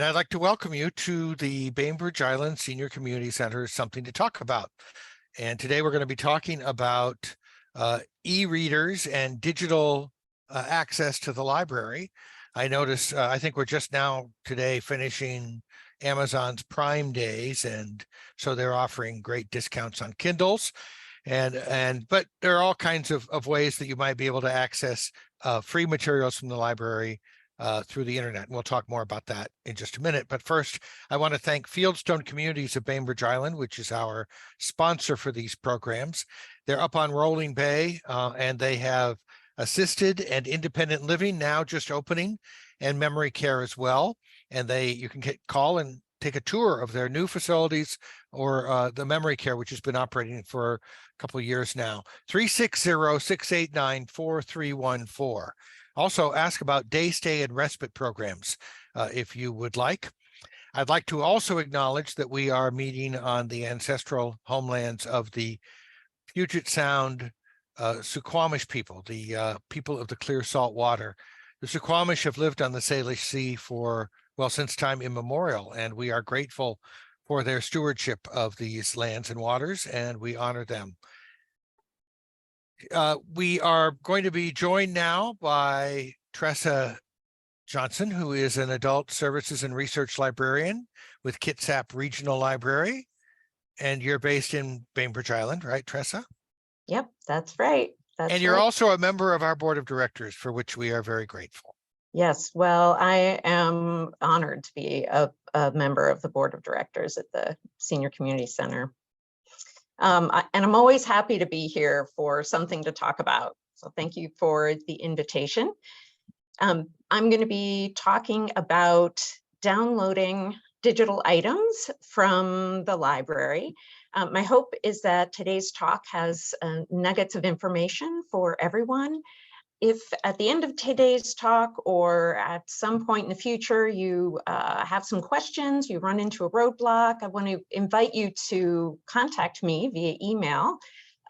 I'd like to welcome you to the Bainbridge Island Senior Community Center, Something to Talk About. And today we're going to be talking about e-readers and digital access to the library. I notice, I think we're just now today finishing Amazon's Prime Days, and so they're offering great discounts on Kindles. But there are all kinds of ways that you might be able to access free materials from the library through the internet. And we'll talk more about that in just a minute. But first, I want to thank Fieldstone Communities of Bainbridge Island, which is our sponsor for these programs. They're up on Rolling Bay, and they have assisted and independent living now just opening, and memory care as well. And you can call and take a tour of their new facilities or the memory care, which has been operating for a couple of years now. 360-689-4314. Also ask about day stay and respite programs if you would like. I'd like to also acknowledge that we are meeting on the ancestral homelands of the Puget Sound Suquamish people, the people of the clear salt water. The Suquamish have lived on the Salish Sea since time immemorial, and we are grateful for their stewardship of these lands and waters, and we honor them. We are going to be joined now by Tressa Johnson, who is an adult services and research librarian with Kitsap Regional Library. And you're based in Bainbridge Island, right, Tressa? Yep, that's right. And you're also a member of our board of directors, for which we are very grateful. Yes, well, I am honored to be a member of the board of directors at the Senior Community Center. And I'm always happy to be here for something to talk about. So thank you for the invitation. I'm going to be talking about downloading digital items from the library. My hope is that today's talk has nuggets of information for everyone. If at the end of today's talk or at some point in the future you have some questions, you run into a roadblock, I want to invite you to contact me via email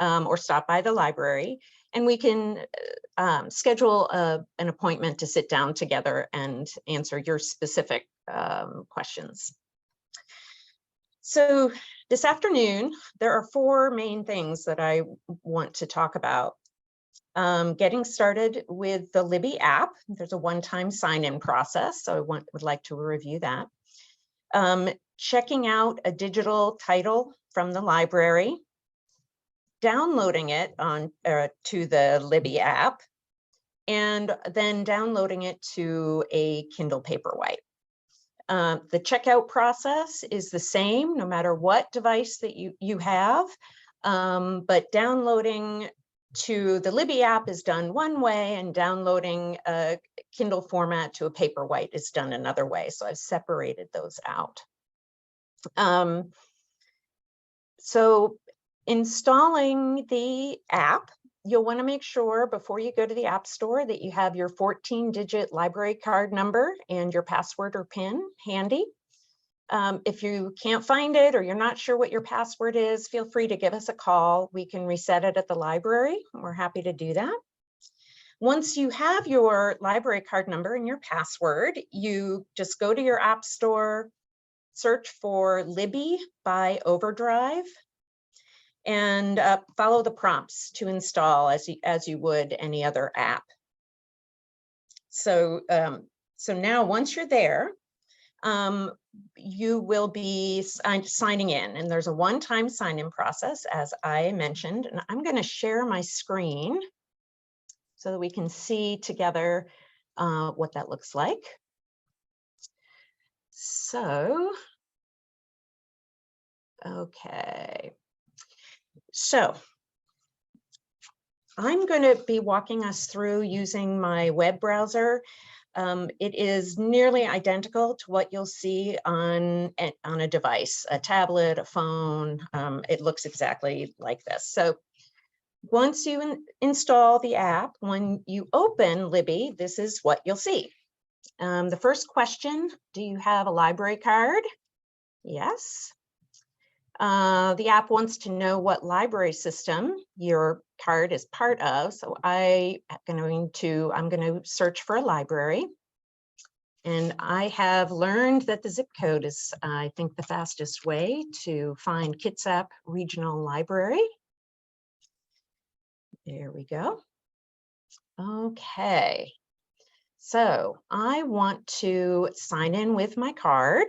or stop by the library, and we can schedule an appointment to sit down together and answer your specific questions. So this afternoon, there are four main things that I want to talk about. Getting started with the Libby app. There's a one-time sign-in process, so I would like to review that. Checking out a digital title from the library, downloading it to the Libby app, and then downloading it to a Kindle Paperwhite. The checkout process is the same no matter what device that you have, but downloading to the Libby app is done one way, and downloading a Kindle format to a Paperwhite is done another way. So I've separated those out. So installing the app, you'll want to make sure before you go to the App Store that you have your 14-digit library card number and your password or PIN handy. If you can't find it or you're not sure what your password is, feel free to give us a call. We can reset it at the library. We're happy to do that. Once you have your library card number and your password, you just go to your App Store, search for Libby by Overdrive, and follow the prompts to install as you would any other app. So now once you're there, you will be signing in, and there's a one-time sign-in process, as I mentioned, and I'm going to share my screen so that we can see together what that looks like. So, okay. So I'm going to be walking us through using my web browser. It is nearly identical to what you'll see on a device, a tablet, a phone. It looks exactly like this. So once you install the app, when you open Libby, this is what you'll see. The first question, do you have a library card? Yes. The app wants to know what library system your card is part of. So I'm going to search for a library. And I have learned that the zip code is, I think, the fastest way to find Kitsap Regional Library. There we go. Okay. So I want to sign in with my card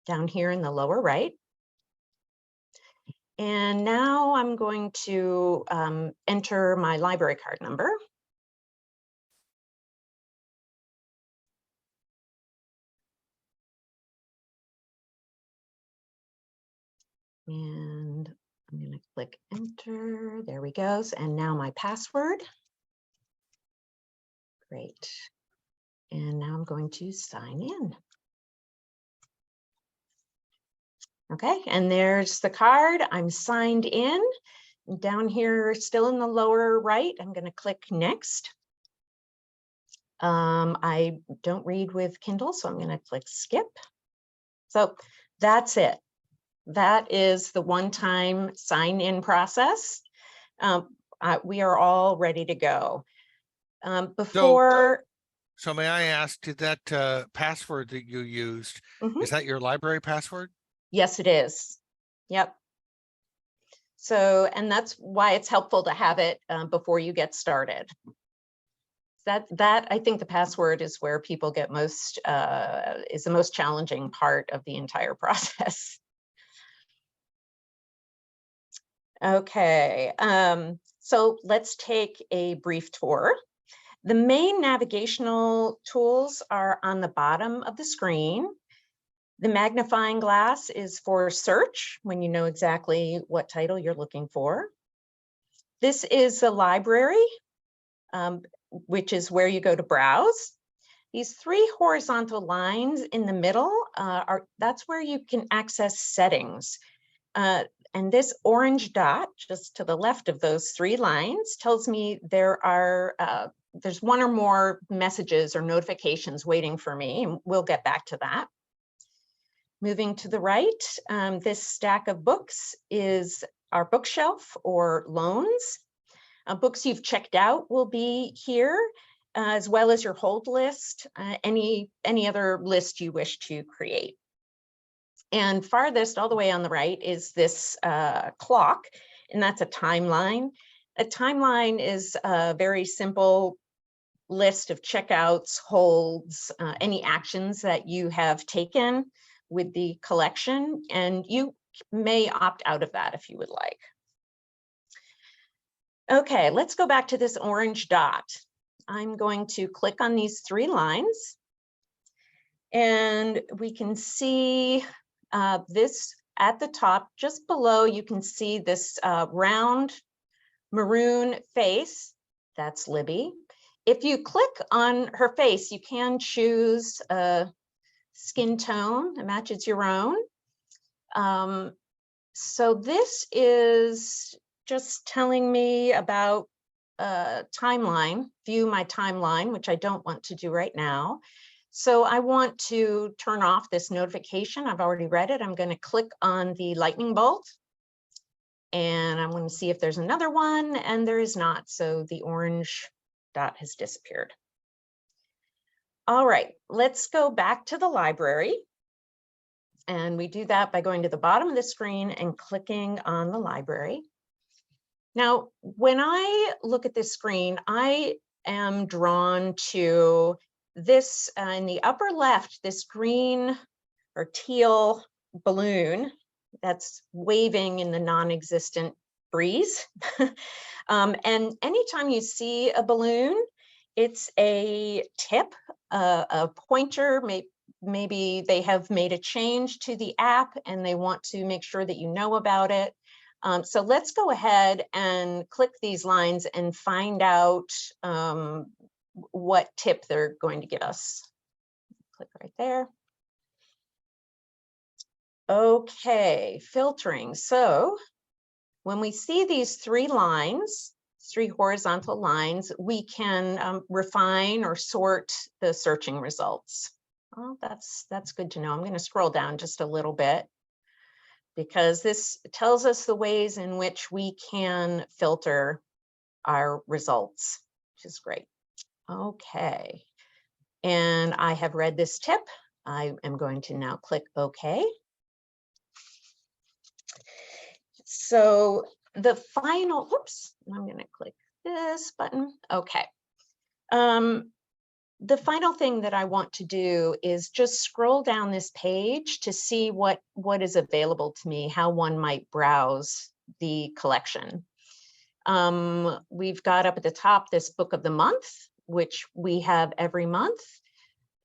down here in the lower right. And now I'm going to enter my library card number. And I'm going to click enter. There we go. And now my password. Great. And now I'm going to sign in. Okay, and there's the card. I'm signed in. Down here, still in the lower right, I'm going to click next. I don't read with Kindle, so I'm going to click skip. So that's it. That is the one-time sign-in process. We are all ready to go. So may I ask, did that password that you used, is that your library password? Yes, it is. Yep. So, and that's why it's helpful to have it before you get started. That I think the password is where people get most, is the most challenging part of the entire process. Okay, so let's take a brief tour. The main navigational tools are on the bottom of the screen. The magnifying glass is for search, when you know exactly what title you're looking for. This is the library, which is where you go to browse. These three horizontal lines in the middle, that's where you can access settings. And this orange dot just to the left of those three lines tells me there's one or more messages or notifications waiting for me, and we'll get back to that. Moving to the right, this stack of books is our bookshelf or loans. Books you've checked out will be here, as well as your hold list, any other list you wish to create. And farthest all the way on the right is this clock, and that's a timeline. A timeline is a very simple list of checkouts, holds, any actions that you have taken with the collection, and you may opt out of that if you would like. Okay, let's go back to this orange dot. I'm going to click on these three lines, and we can see this at the top, just below, you can see this round maroon face. That's Libby. If you click on her face, you can choose a skin tone that matches your own. So this is just telling me about timeline, view my timeline, which I don't want to do right now. So I want to turn off this notification. I've already read it. I'm going to click on the lightning bolt, and I'm going to see if there's another one, and there is not. So the orange dot has disappeared. All right, let's go back to the library. And we do that by going to the bottom of the screen and clicking on the library. Now, when I look at this screen, I am drawn to this in the upper left, this green or teal balloon that's waving in the non-existent breeze. And anytime you see a balloon, it's a tip, a pointer. Maybe they have made a change to the app and they want to make sure that you know about it. So let's go ahead and click these lines and find out what tip they're going to give us. Click right there. Okay, filtering. So when we see these three lines, three horizontal lines, we can refine or sort the searching results. Oh, that's good to know. I'm going to scroll down just a little bit, because this tells us the ways in which we can filter our results, which is great. Okay, And I have read this tip. I am going to now click OK. So the final, whoops, I'm going to click this button. Okay. The final thing that I want to do is just scroll down this page to see what is available to me, how one might browse the collection. We've got up at the top this book of the month, which we have every month.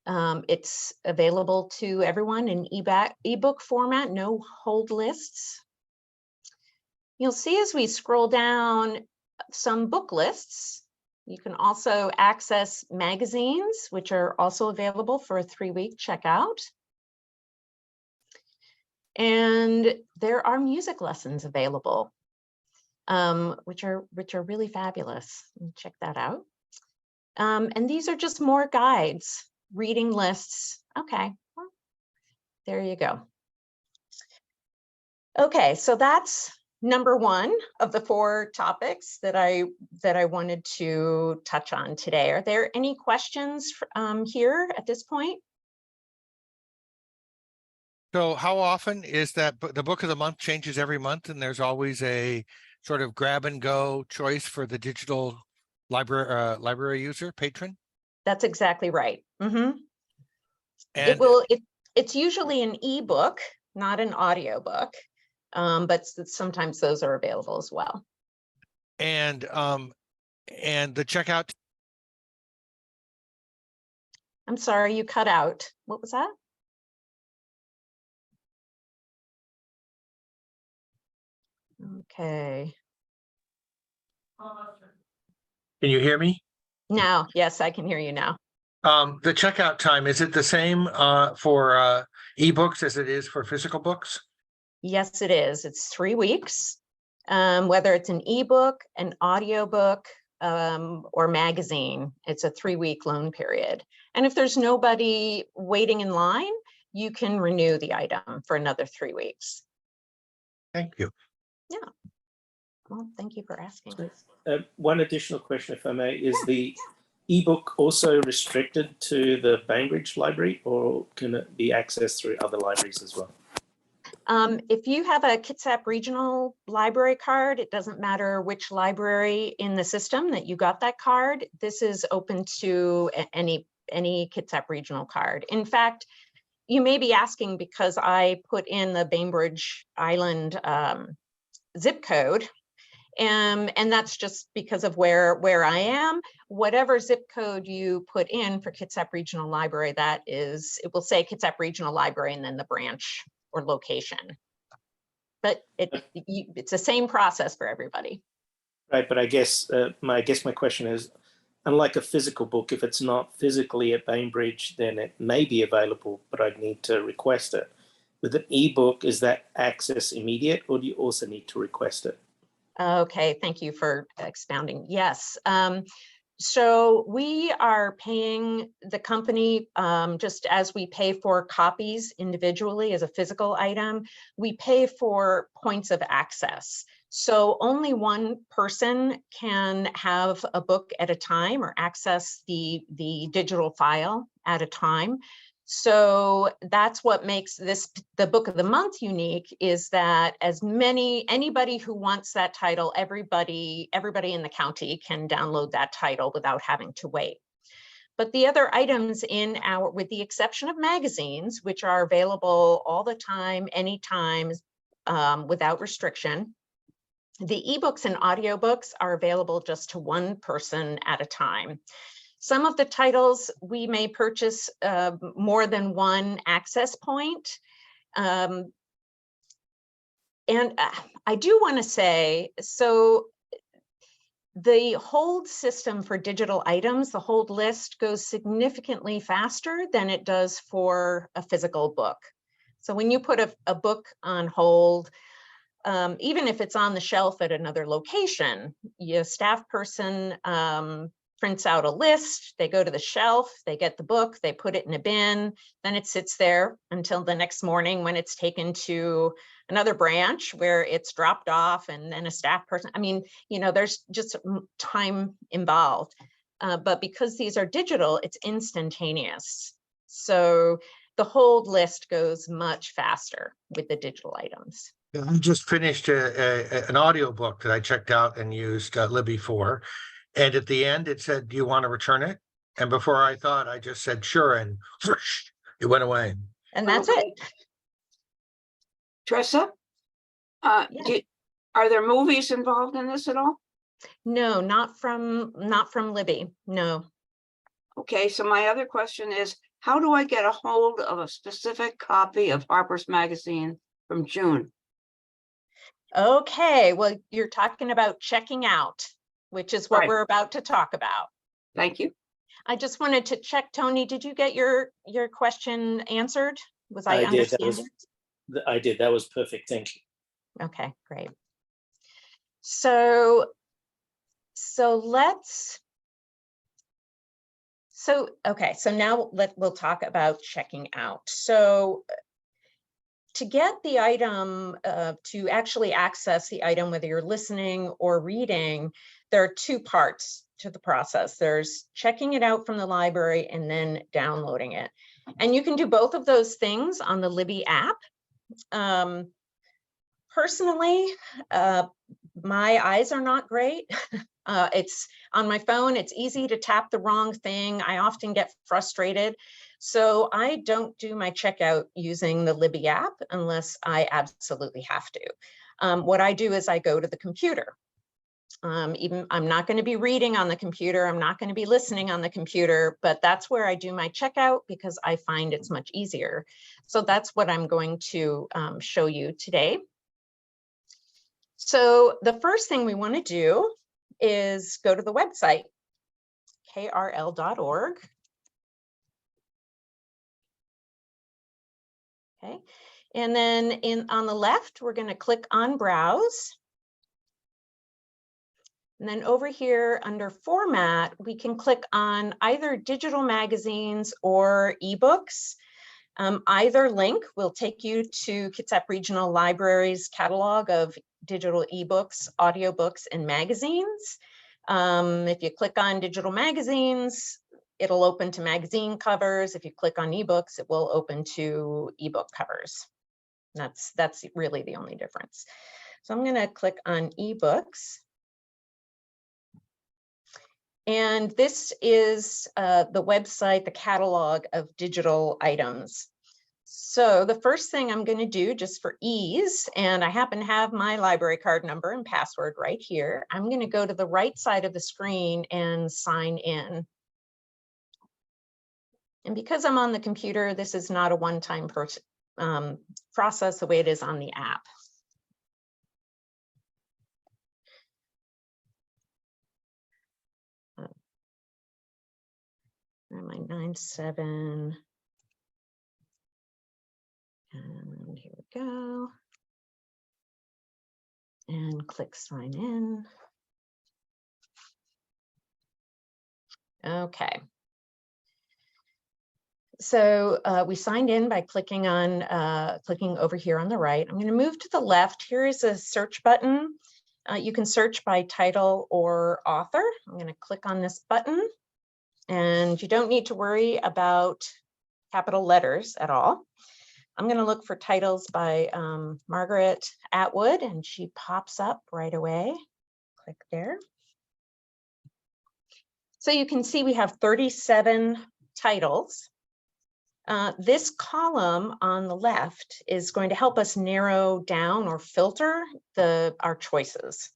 It's available to everyone in ebook format, no hold lists. You'll see as we scroll down some book lists. You can also access magazines, which are also available for a 3-week checkout. And there are music lessons available, which are really fabulous. Check that out. And these are just more guides, reading lists. Okay, well, there you go. Okay, so that's number 1 of the 4 topics that I wanted to touch on today. Are there any questions here at this point? So how often is that the book of the month changes every month, and there's always a sort of grab and go choice for the digital library user patron? That's exactly right. Mm-hmm. And It's usually an ebook, not an audiobook. But sometimes those are available as well. And the checkout. I'm sorry, you cut out. What was that? Okay. Can you hear me? Now, yes, I can hear you now. The checkout time, is it the same for ebooks as it is for physical books? Yes, it is. It's 3 weeks. Whether it's an ebook, an audiobook, or magazine, it's a 3-week loan period. And if there's nobody waiting in line, you can renew the item for another 3 weeks. Thank you. Yeah. Well, thank you for asking. One additional question, if I may, is the ebook also restricted to the Bainbridge library, or can it be accessed through other libraries as well? If you have a Kitsap Regional Library card, it doesn't matter which library in the system that you got that card. This is open to any Kitsap Regional card. In fact, you may be asking because I put in the Bainbridge Island zip code, and that's just because of where I am. Whatever zip code you put in for Kitsap Regional Library, it will say Kitsap Regional Library and then the branch or location. But it's the same process for everybody. Right, but I guess my question is, unlike a physical book, if it's not physically at Bainbridge, then it may be available, but I'd need to request it. With an ebook, is that access immediate, or do you also need to request it? Okay, thank you for expounding. Yes. So we are paying the company just as we pay for copies individually as a physical item, we pay for points of access. So only one person can have a book at a time or access the digital file at a time. So that's what makes the book of the month unique, is that anybody who wants that title, everybody in the county can download that title without having to wait. But the other items with the exception of magazines, which are available all the time, anytime, without restriction, the ebooks and audiobooks are available just to one person at a time. Some of the titles we may purchase more than one access point. And I do want to say, so the hold system for digital items, the hold list, goes significantly faster than it does for a physical book. So when you put a book on hold, even if it's on the shelf at another location, your staff person prints out a list, they go to the shelf, they get the book, they put it in a bin, then it sits there until the next morning when it's taken to another branch where it's dropped off, and then a staff person. I mean, there's just time involved. but because these are digital, it's instantaneous. So the whole list goes much faster with the digital items. Yeah, I just finished an audio book that I checked out and used Libby for. And at the end, it said, "Do you want to return it?" And before I thought, I just said, "Sure." And whoosh, it went away. And that's it. Tressa, Yeah. are there movies involved in this at all? No, not from Libby. No. Okay, so my other question is, how do I get a hold of a specific copy of Harper's Magazine from June? Okay, well, you're talking about checking out, which is what Right. we're about to talk about. Thank you. I just wanted to check, Tony, did you get your question answered? Was I I did. That was, understanding? I did. That was perfect. Thank you. Okay, great. So now we'll talk about checking out. So to get the item, to actually access the item, whether you're listening or reading, there are two parts to the process. There's checking it out from the library and then downloading it. And you can do both of those things on the Libby app. Personally, my eyes are not great. It's on my phone, it's easy to tap the wrong thing. I often get frustrated. So I don't do my checkout using the Libby app unless I absolutely have to. What I do is I go to the computer. Even I'm not going to be reading on the computer, I'm not going to be listening on the computer, but that's where I do my checkout because I find it's much easier. So that's what I'm going to show you today. So the first thing we want to do is go to the website, krl.org. Okay, and then on the left, we're going to click on Browse. And then over here under Format, we can click on either digital magazines or ebooks. Either link will take you to Kitsap Regional Library's catalog of digital ebooks, audiobooks, and magazines. If you click on digital magazines, it'll open to magazine covers. If you click on ebooks, it will open to ebook covers. That's really the only difference. So I'm going to click on ebooks. And this is the website, the catalog of digital items. So the first thing I'm going to do, just for ease, and I happen to have my library card number and password right here, I'm going to go to the right side of the screen and sign in. And because I'm on the computer, this is not a one-time process the way it is on the app. My 97. And here we go. And click sign in. Okay. So we signed in by clicking over here on the right. I'm going to move to the left. Here is a search button. You can search by title or author. I'm going to click on this button. And you don't need to worry about capital letters at all. I'm going to look for titles by Margaret Atwood, and she pops up right away. Click there. So you can see we have 37 titles. This column on the left is going to help us narrow down or filter our choices.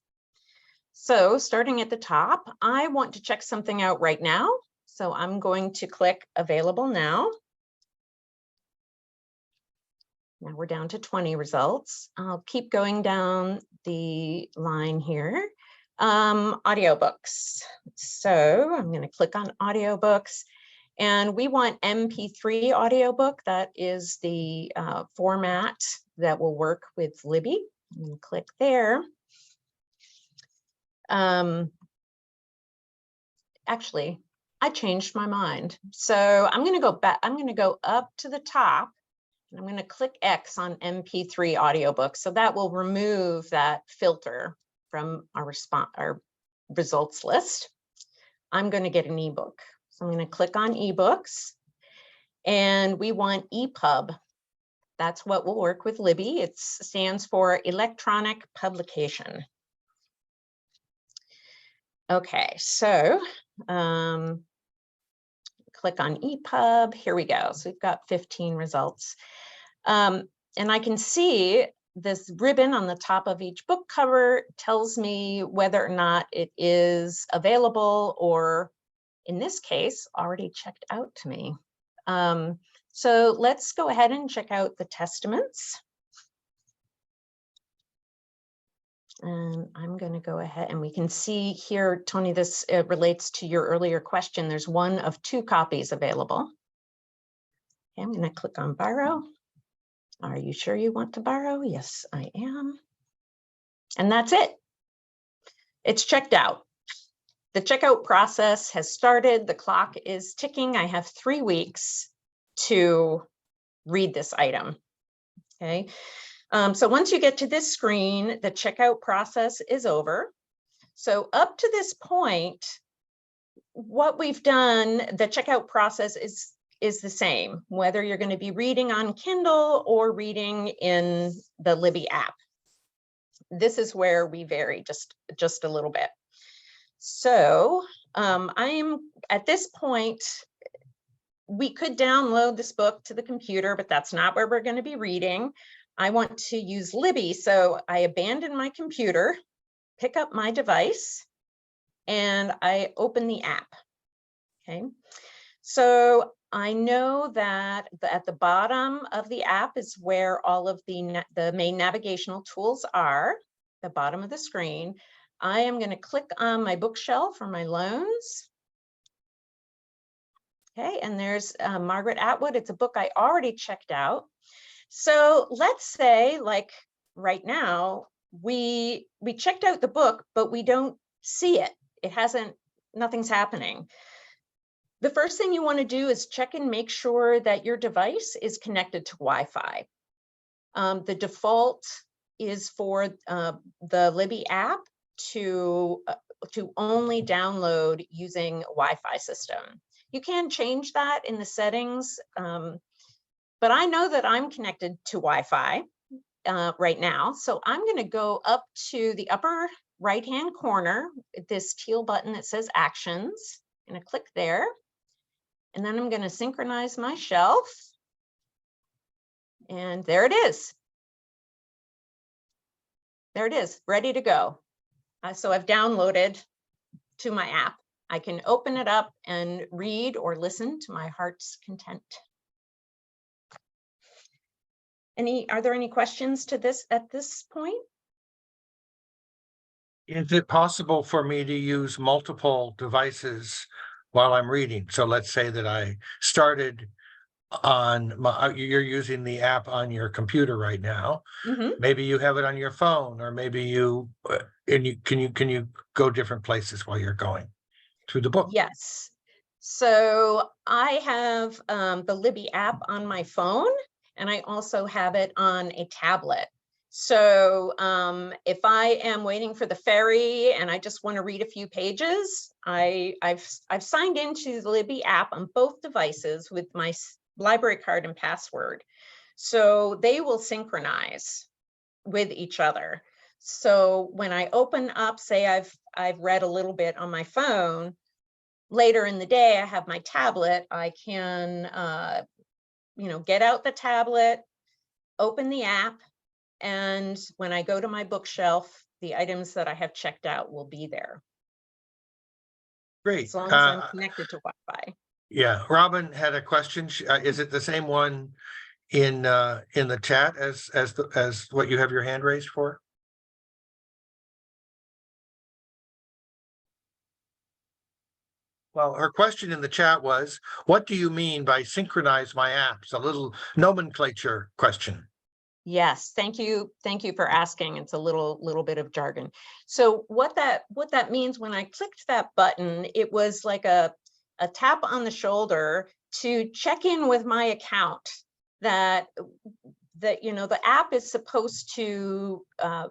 So starting at the top, I want to check something out right now. So I'm going to click Available Now. Now we're down to 20 results. I'll keep going down the line here. Audiobooks. So I'm going to click on audiobooks, and we want MP3 audiobook. That is the format that will work with Libby. I'm going to click there. Actually, I changed my mind. So I'm going to go back. I'm going to go up to the top. I'm going to click X on MP3 audiobook. So that will remove that filter from our results list. I'm going to get an ebook. So I'm going to click on ebooks, and we want EPUB. That's what will work with Libby. It stands for electronic publication. Okay, so click on EPUB. Here we go. So we've got 15 results. And I can see this ribbon on the top of each book cover tells me whether or not it is available, or in this case, already checked out to me. So let's go ahead and check out the Testaments. And I'm going to go ahead, and we can see here, Tony, this relates to your earlier question. There's one of 2 copies available. Okay, I'm going to click on borrow. Are you sure you want to borrow? Yes, I am. And that's it. It's checked out. The checkout process has started. The clock is ticking. I have 3 weeks to read this item. Okay. So once you get to this screen, the checkout process is over. So up to this point, what we've done, the checkout process is the same, whether you're going to be reading on Kindle or reading in the Libby app. This is where we vary just a little bit. So I'm at this point, we could download this book to the computer, but that's not where we're going to be reading. I want to use Libby. So I abandon my computer, pick up my device, and I open the app. Okay. So I know that at the bottom of the app is where all of the main navigational tools are, the bottom of the screen. I am going to click on my bookshelf or my loans. Okay, and there's Margaret Atwood. It's a book I already checked out. So let's say, like right now, we checked out the book, but we don't see it. It hasn't, nothing's happening. The first thing you want to do is check and make sure that your device is connected to Wi-Fi. The default is for the Libby app to only download using Wi-Fi system. You can change that in the settings, but I know that I'm connected to Wi-Fi right now. So I'm going to go up to the upper right-hand corner, this teal button that says Actions. I'm going to click there. And then I'm going to synchronize my shelf. And there it is. There it is, ready to go. So I've downloaded to my app. I can open it up and read or listen to my heart's content. Are there any questions to this at this point? Is it possible for me to use multiple devices while I'm reading? So let's say that I started on you're using the app on your computer right now. Mm-hmm. Maybe you have it on your phone, or maybe you can you go different places while you're going through the book? Yes. So I have the Libby app on my phone, and I also have it on a tablet. So if I am waiting for the ferry and I just want to read a few pages, I've signed into the Libby app on both devices with my library card and password. So they will synchronize with each other. So when I open up, say I've read a little bit on my phone, later in the day I have my tablet, I can get out the tablet, open the app, and when I go to my bookshelf, the items that I have checked out will be there. Great. As long as I'm connected to Wi-Fi. Yeah, Robin had a question. Is it the same one in the chat as what you have your hand raised for? Well, her question in the chat was, what do you mean by synchronize my apps? A little nomenclature question. Yes, thank you. Thank you for asking. It's a little bit of jargon. So what that means, when I clicked that button, it was like a tap on the shoulder to check in with my account, that the app is supposed to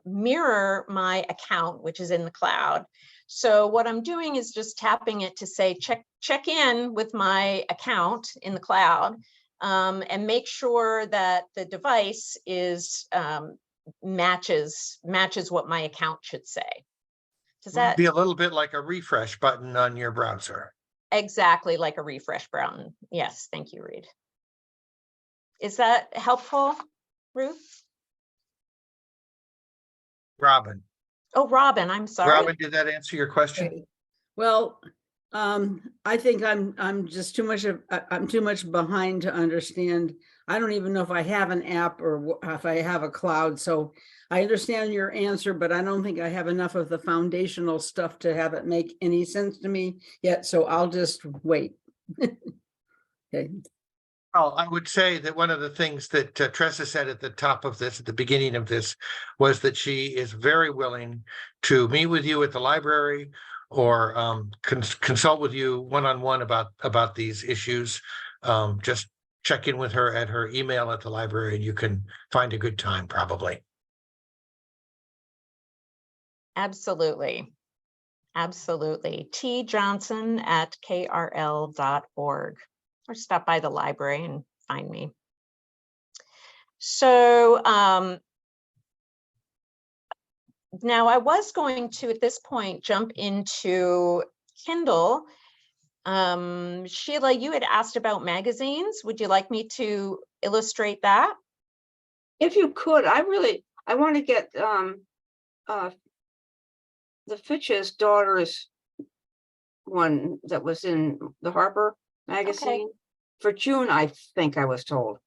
mirror my account, which is in the cloud. So what I'm doing is just tapping it to say, check in with my account in the cloud, and make sure that the device is matches what my account should say. Does Would that be a little bit like a refresh button on your browser. exactly like a refresh button? Yes, thank you, Reed. Is that helpful, Ruth? Robin. Oh, Robin, I'm sorry. Robin, did that answer your question? Okay. Well, I think I'm just too much I'm too much behind to understand. I don't even know if I have an app or if I have a cloud. So I understand your answer, but I don't think I have enough of the foundational stuff to have it make any sense to me yet. So I'll just wait. Okay. Well, I would say that one of the things that Tressa said at the top of this, at the beginning of this, was that she is very willing to meet with you at the library or consult with you one-on-one about these issues. Just check in with her at her email at the library and you can find a good time probably. Absolutely. Absolutely. tjohnson@krl.org, or stop by the library and find me. So now I was going to, at this point, jump into Kindle. Sheila, you had asked about magazines. Would you like me to illustrate that? If you could, I want to get the Fitch's daughter's one that was in the Harper magazine for June, I think I was told.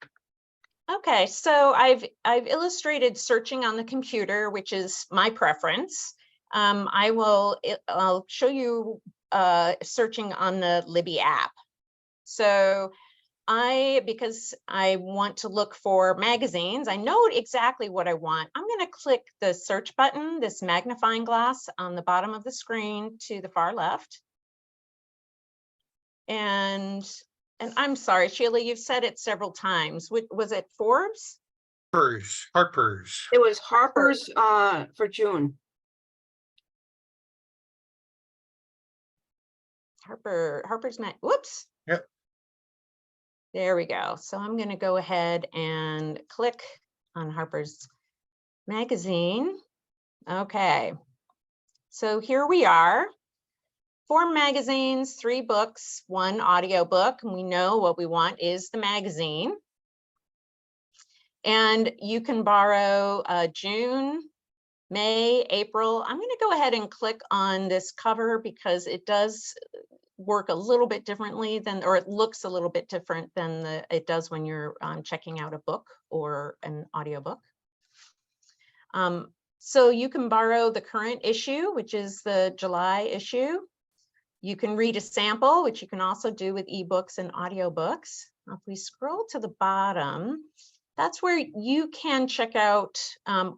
Okay, so I've illustrated searching on the computer, which is my preference. I'll show you searching on the Libby app. So because I want to look for magazines, I know exactly what I want. I'm going to click the search button, this magnifying glass on the bottom of the screen to the far left. And I'm sorry, Sheila, you've said it several times. Was it Forbes? Harper's. It was Harper's for June. Harper's whoops. Yep. There we go. So I'm going to go ahead and click on Harper's magazine. Okay. So here we are. 4 magazines, 3 books, 1 audiobook, and we know what we want is the magazine. And you can borrow June, May, April. I'm going to go ahead and click on this cover because it does work a little bit differently than, or it looks a little bit different than it does when you're checking out a book or an audiobook. So you can borrow the current issue, which is the July issue. You can read a sample, which you can also do with ebooks and audiobooks. Now, if we scroll to the bottom, that's where you can check out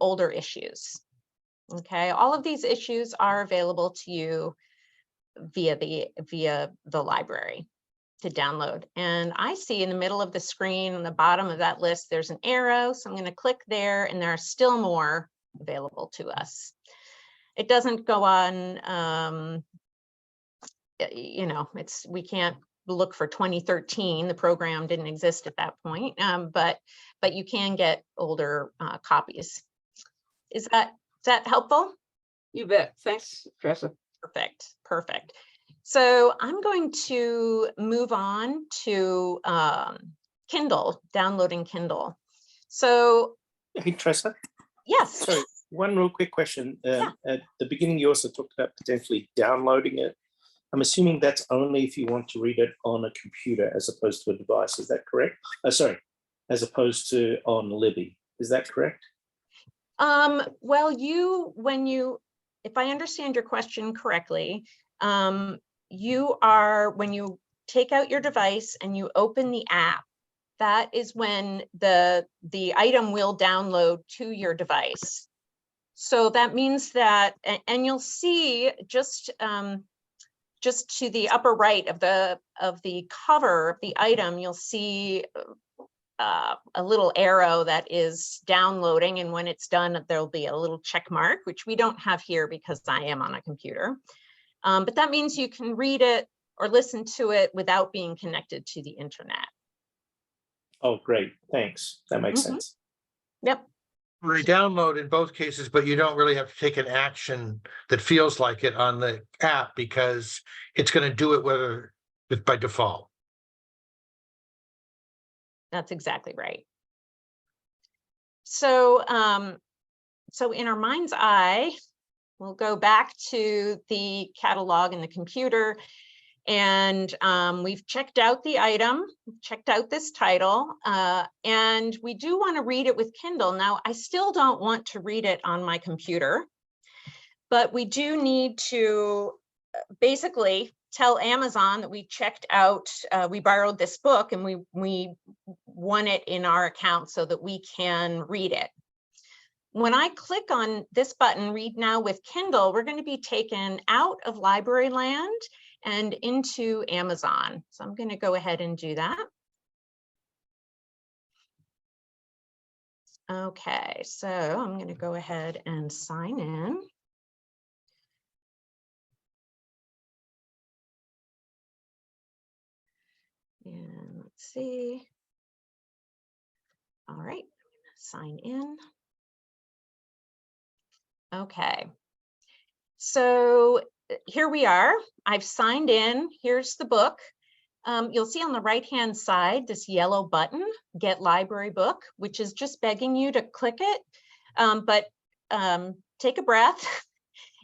older issues. Okay, all of these issues are available to you via the library to download. And I see in the middle of the screen, on the bottom of that list, there's an arrow. So I'm going to click there, and there are still more available to us. It doesn't go on, you know, we can't look for 2013. The program didn't exist at that point, but you can get older copies. Is that helpful? You bet. Thanks, Tressa. Perfect. So I'm going to move on to Kindle, downloading Kindle. So, Hey, Tressa. yes. Sorry, one real quick question. Yeah. At the beginning, you also talked about potentially downloading it. I'm assuming that's only if you want to read it on a computer as opposed to a device. Is that correct? Sorry, as opposed to on Libby. Is that correct? Well, if I understand your question correctly, when you take out your device and you open the app, that is when the item will download to your device. So that means that, and you'll see just to the upper right of the cover of the item, you'll see a little arrow that is downloading, and when it's done, there'll be a little check mark, which we don't have here because I am on a computer. But that means you can read it or listen to it without being connected to the internet. Oh, great. Thanks. That makes Mhm. sense. Yep. They download in both cases, but you don't really have to take an action that feels like it on the app because it's going to do it by default. That's exactly right. So, so in our mind's eye, we'll go back to the catalog in the computer, and we've checked out the item, checked out this title, and we do want to read it with Kindle. Now, I still don't want to read it on my computer, but we do need to basically tell Amazon that we checked out, we borrowed this book and we won it in our account so that we can read it. When I click on this button, Read Now with Kindle, we're going to be taken out of library land and into Amazon. So I'm going to go ahead and do that. Okay, so I'm going to go ahead and sign in. And let's see. All right, sign in. Okay, so here we are. I've signed in. Here's the book. You'll see on the right-hand side this yellow button, Get Library Book, which is just begging you to click it. But take a breath,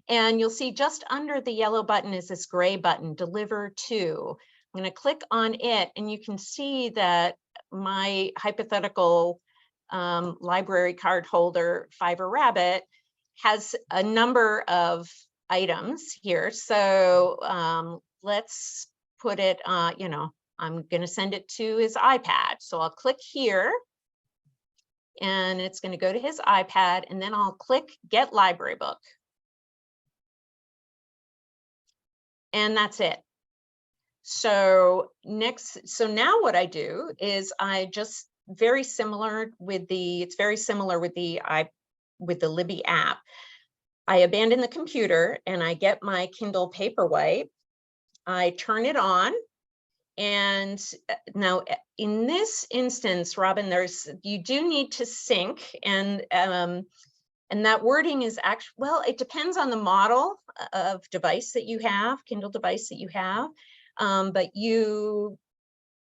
and you'll see just under the yellow button is this gray button, Deliver To. I'm going to click on it, and you can see that my hypothetical library card holder, Fiver Rabbit, has a number of items here. So let's put it, you know, I'm going to send it to his iPad. So I'll click here, and it's going to go to his iPad, and then I'll click Get Library Book. And that's it. So now what I do is I just very similar with the, it's very similar with the Libby app. I abandon the computer and I get my Kindle Paperwhite. I turn it on. And now in this instance, Robin, you do need to sync, and that wording is actually, well, it depends on the model of device that you have, Kindle device that you have, but you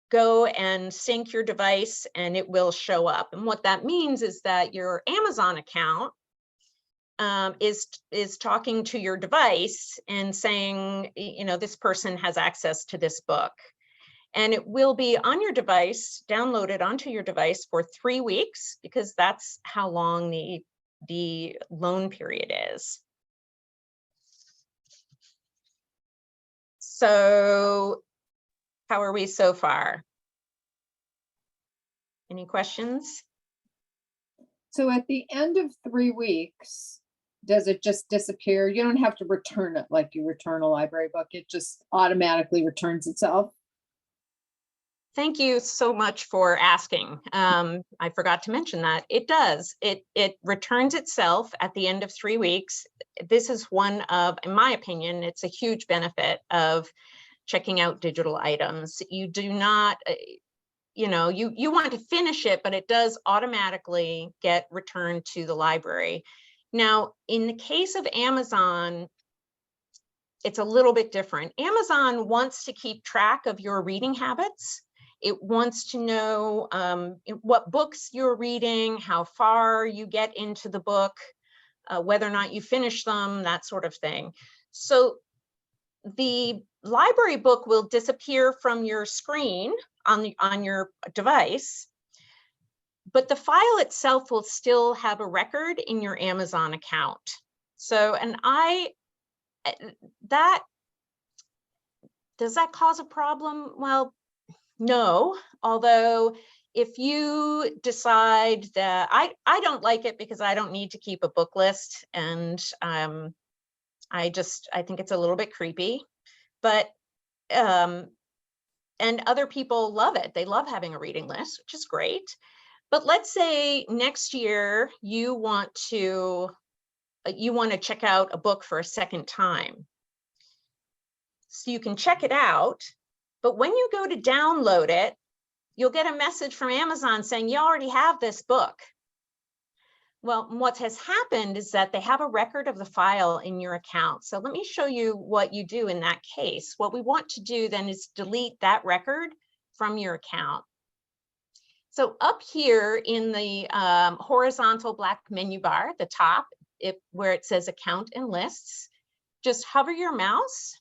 go and sync your device and it will show up. And what that means is that your Amazon account is talking to your device and saying, you know, this person has access to this book. And it will be on your device, downloaded onto your device for 3 weeks, because that's how long the loan period is. So how are we so far? Any questions? So at the end of 3 weeks, does it just disappear? You don't have to return it like you return a library book. It just automatically returns itself. Thank you so much for asking. I forgot to mention that. It does. It returns itself at the end of 3 weeks. This is one of, in my opinion, it's a huge benefit of checking out digital items. You do not, you know, you want to finish it, but it does automatically get returned to the library. Now, in the case of Amazon, it's a little bit different. Amazon wants to keep track of your reading habits. It wants to know what books you're reading, how far you get into the book, whether or not you finish them, that sort of thing. So the library book will disappear from your screen on your device, but the file itself will still have a record in your Amazon account. So, and does that cause a problem? Well, no, although if you decide that, I don't like it because I don't need to keep a book list, and I think it's a little bit creepy, but and other people love it. They love having a reading list, which is great. But let's say next year you want to check out a book for a second time. so you can check it out. But when you go to download it, you'll get a message from Amazon saying you already have this book. Well, what has happened is that they have a record of the file in your account. So let me show you what you do in that case. What we want to do then is delete that record from your account. So up here in the horizontal black menu bar at the top, where it says account and lists, just hover your mouse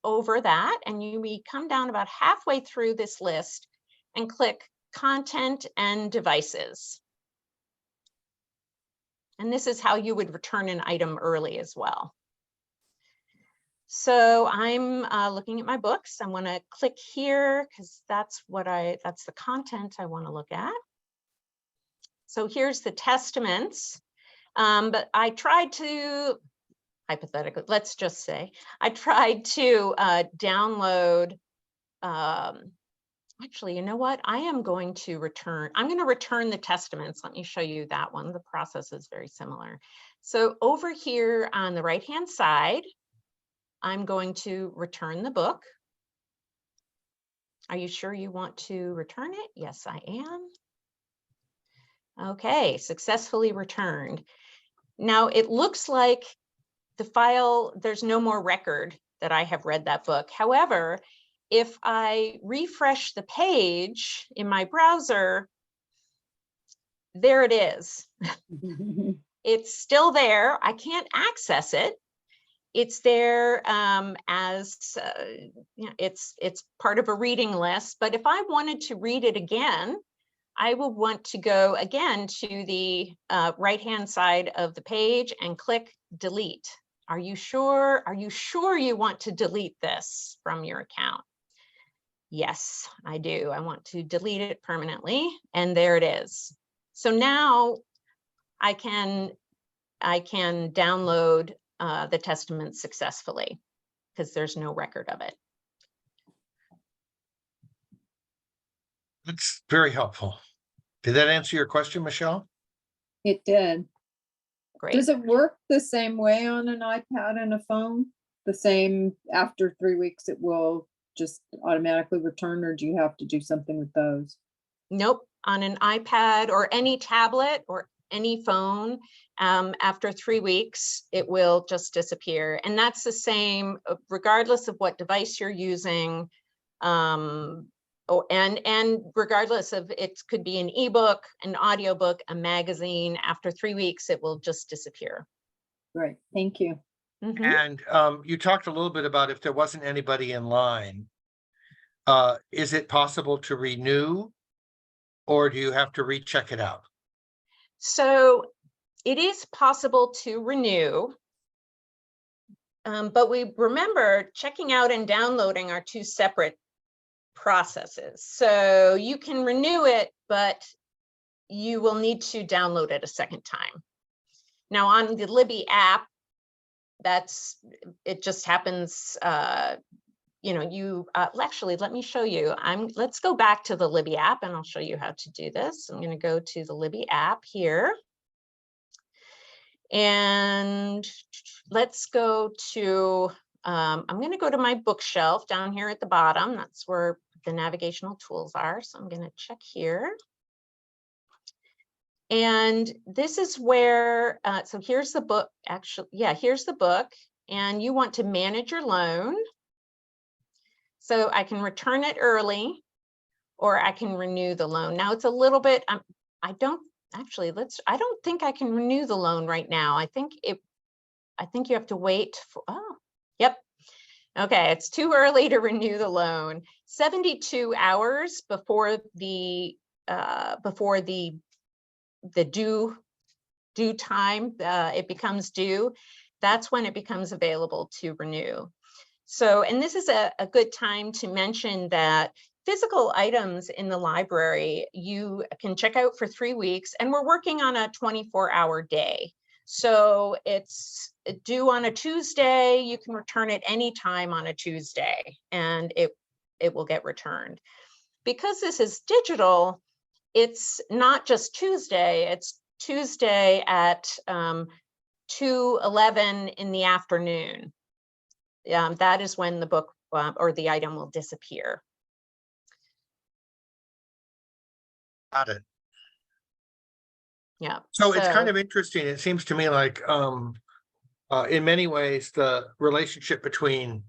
over that and we come down about halfway through this list and click content and devices. And this is how you would return an item early as well. So I'm looking at my books. I want to click here because that's the content I want to look at. So here's the Testaments. But I tried to, hypothetically, let's just say, I tried to download, actually, you know what? I'm going to return the Testaments. Let me show you that one. The process is very similar. So over here on the right-hand side, I'm going to return the book. Are you sure you want to return it? Yes, I am. Okay, successfully returned. Now it looks like the file, there's no more record that I have read that book. However, if I refresh the page in my browser, there it is. It's still there. I can't access it. It's there it's part of a reading list. But if I wanted to read it again, I will want to go again to the right-hand side of the page and click delete. Are you sure? Are you sure you want to delete this from your account? Yes, I do. I want to delete it permanently. And there it is. So now I can download the Testament successfully because there's no record of it. That's very helpful. Did that answer your question, Michelle? It did. Great. Does it work the same way on an iPad and a phone? The same after 3 weeks, it will just automatically return, or do you have to do something with those? Nope. On an iPad or any tablet or any phone, after 3 weeks, it will just disappear. And that's the same regardless of what device you're using. And regardless of, it could be an ebook, an audiobook, a magazine, after 3 weeks, it will just disappear. Great, thank you. Mhm. And you talked a little bit about if there wasn't anybody in line. Is it possible to renew, or do you have to recheck it out? So it is possible to renew, but we remember checking out and downloading are two separate processes. So you can renew it, but you will need to download it a second time. Now on the Libby app, it just happens, actually, let me show you. Let's go back to the Libby app and I'll show you how to do this. I'm going to go to the Libby app here. And let's go to, I'm going to go to my bookshelf down here at the bottom. That's where the navigational tools are. So I'm going to check here. And this is where, so here's the book, actually, yeah, here's the book. And you want to manage your loan. So I can return it early, or I can renew the loan. Now it's a little bit, I don't think I can renew the loan right now. I think you have to wait for, yep. Okay, it's too early to renew the loan. 72 hours before the due time, it becomes due. That's when it becomes available to renew. So, and this is a good time to mention that physical items in the library, you can check out for 3 weeks, and we're working on a 24-hour day. So it's due on a Tuesday, you can return it anytime on a Tuesday, and it will get returned. Because this is digital, it's not just Tuesday, it's Tuesday at 2:11 in the afternoon. that is when the book or the item will disappear. Got it. Yeah. So it's kind of interesting. It seems to me like in many ways, the relationship between,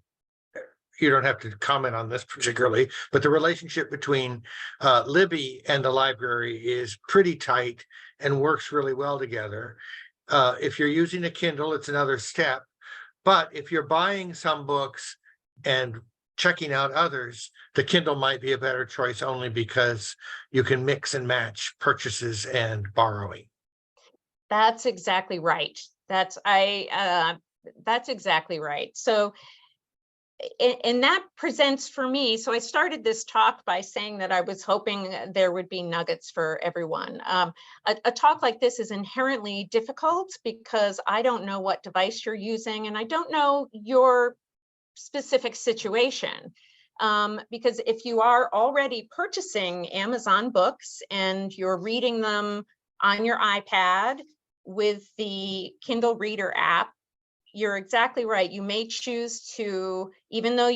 you don't have to comment on this particularly, but the relationship between Libby and the library is pretty tight and works really well together. If you're using a Kindle, it's another step. But if you're buying some books and checking out others, the Kindle might be a better choice only because you can mix and match purchases and borrowing. That's exactly right. That's exactly right. So, and that presents for me, so I started this talk by saying that I was hoping there would be nuggets for everyone. A talk like this is inherently difficult because I don't know what device you're using and I don't know your specific situation. Because if you are already purchasing Amazon books and you're reading them on your iPad with the Kindle Reader app, you're exactly right. You may choose to, even though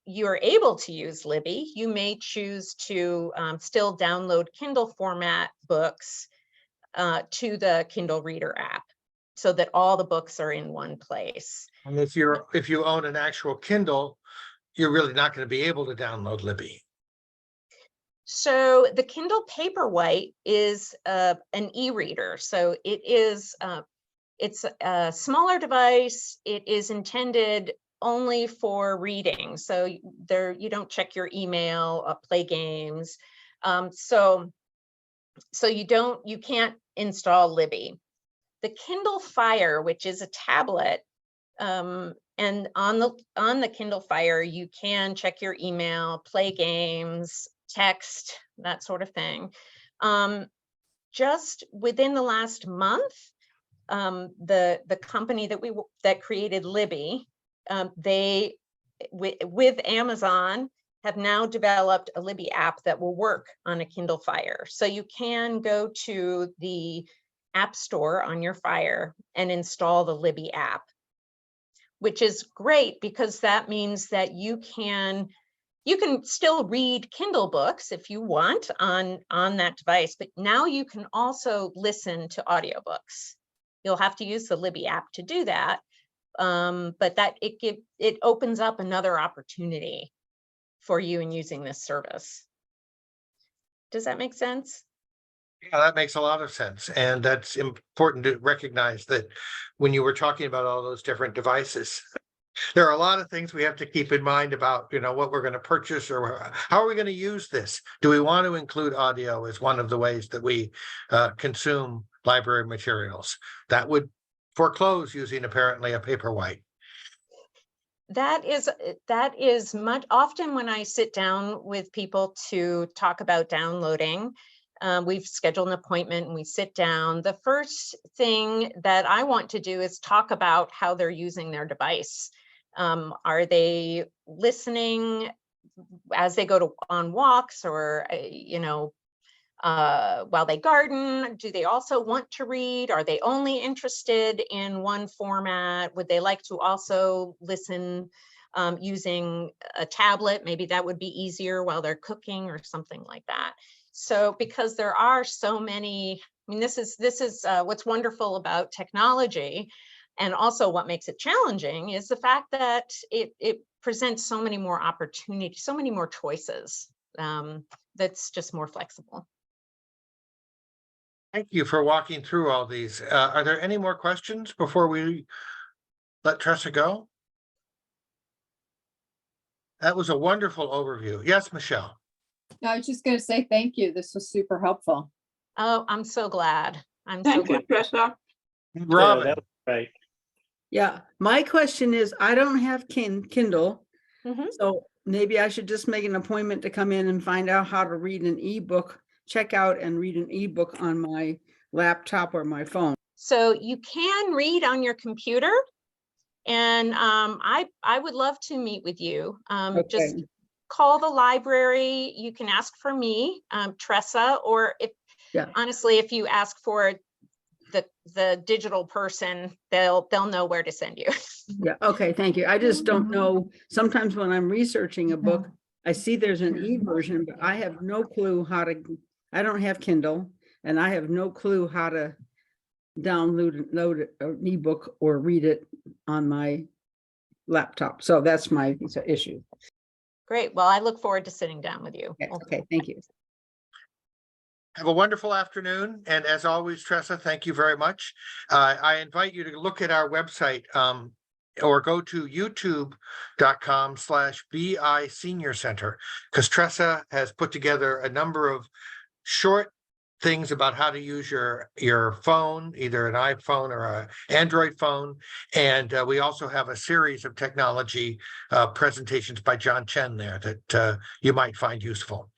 you're able to use Libby, you may choose to still download Kindle format books to the Kindle Reader app so that all the books are in one place. And if you own an actual Kindle, you're really not going to be able to download Libby. So the Kindle Paperwhite is an e-reader. So it is it's a smaller device. It is intended only for reading. So there, you don't check your email, play games. So you can't install Libby. The Kindle Fire, which is a tablet, and on the Kindle Fire, you can check your email, play games, text, that sort of thing. Just within the last month, the company that created Libby, they with Amazon have now developed a Libby app that will work on a Kindle Fire. So you can go to the App Store on your Fire and install the Libby app, which is great because that means that you can still read Kindle books if you want on that device, but now you can also listen to audiobooks. You'll have to use the Libby app to do that, but that it opens up another opportunity for you in using this service. Does that make sense? Yeah, that makes a lot of sense. And that's important to recognize that when you were talking about all those different devices, there are a lot of things we have to keep in mind about, what we're going to purchase or how are we going to use this? Do we want to include audio as one of the ways that we consume library materials? That would foreclose using apparently a Paperwhite. That is much often when I sit down with people to talk about downloading. We've scheduled an appointment and we sit down. The first thing that I want to do is talk about how they're using their device. Are they listening as they go on walks or, while they garden? Do they also want to read? Are they only interested in one format? Would they like to also listen using a tablet? Maybe that would be easier while they're cooking or something like that. So because there are so many, this is what's wonderful about technology, and also what makes it challenging is the fact that it presents so many more opportunities, so many more choices. That's just more flexible. Thank you for walking through all these. Are there any more questions before we let Tressa go? That was a wonderful overview. Yes, Michelle. I was just going to say thank you. This was super helpful. Oh, I'm so glad. Thank you, Tressa. Robin. that was great. Yeah, my question is, I don't have Kindle, Mhm. so maybe I should just make an appointment to come in and find out how to read an ebook, check out and read an ebook on my laptop or my phone. So you can read on your computer, and I would love to meet with you. Just Okay. call the library. You can ask for me, Tressa, or if Yeah. honestly, if you ask for the digital person, they'll know where to send you. Yeah, okay, thank you. I just don't know. Sometimes when I'm researching a book, I see there's an e-version, but I have no clue how to, I don't have Kindle, and I have no clue how to download and load an ebook or read it on my laptop. So that's my issue. Great. Well, I look forward to sitting down with you. Okay, thank you. Have a wonderful afternoon. And as always, Tressa, thank you very much. I invite you to look at our website or go to youtube.com/BI Senior Center, because Tressa has put together a number of short things about how to use your phone, either an iPhone or an Android phone. And we also have a series of technology presentations by John Chen there that you might find useful.